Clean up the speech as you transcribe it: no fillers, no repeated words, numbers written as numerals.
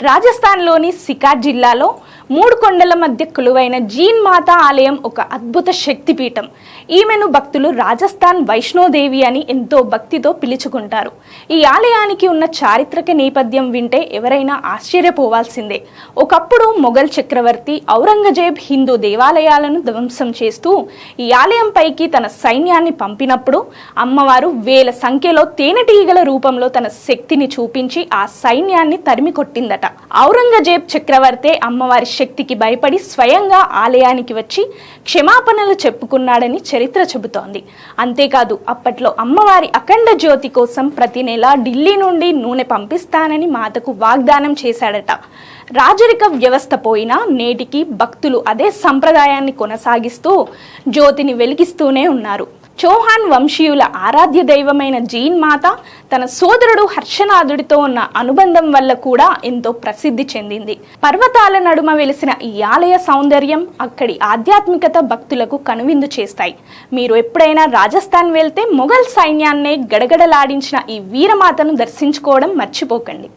రాజస్థాన్లోని సికార్ జిల్లాలో 3 కొండల మధ్య కొలువైన జీన్ మాతా ఆలయం ఒక అద్భుత శక్తిపీఠం. ఈమెను భక్తులు రాజస్థాన్ వైష్ణోదేవి అని ఎంతో భక్తితో పిలుచుకుంటారు. ఈ ఆలయానికి ఉన్న చారిత్రక నేపథ్యం వింటే ఎవరైనా ఆశ్చర్యపోవాల్సిందే. ఒకప్పుడు మొఘల్ చక్రవర్తి ఔరంగజేబ్ హిందూ దేవాలయాలను ధ్వంసం చేస్తూ ఈ ఆలయంపైకి తన సైన్యాన్ని పంపినప్పుడు అమ్మవారు వేల సంఖ్యలో తేనెటీగల రూపంలో తన శక్తిని చూపించి ఆ సైన్యాన్ని తరిమి కొట్టిందట. ఔరంగజేబ్ చక్రవర్తి అమ్మవారి శక్తికి భయపడి స్వయంగా ఆలయానికి వచ్చి క్షమాపణలు చెప్పుకున్నాడని చరిత్ర చెబుతోంది. అంతేకాదు అప్పట్లో అమ్మవారి అఖండ జ్యోతి కోసం ప్రతి నెల ఢిల్లీ నుండి నూనె పంపిస్తానని మాతకు వాగ్దానం చేశాడట. రాజరిక వ్యవస్థ పోయినా నేటికి భక్తులు అదే సంప్రదాయాన్ని కొనసాగిస్తూ జ్యోతిని వెలిగిస్తూనే ఉన్నారు. చౌహాన్ వంశీయుల ఆరాధ్య దైవమైన జీన్ మాత తన సోదరుడు హర్షనాథుడితో ఉన్న అనుబంధం వల్ల కూడా ఎంతో ప్రసిద్ధి చెందింది. పర్వతాల నడుమ వెలిసిన ఈ ఆలయ సౌందర్యం, అక్కడి ఆధ్యాత్మికత భక్తులకు కనువిందు చేస్తాయి. మీరు ఎప్పుడైనా రాజస్థాన్ వెళ్తే మొఘల్ సైన్యాన్నే గడగడలాడించిన ఈ వీరమాతను దర్శించుకోవడం మర్చిపోకండి.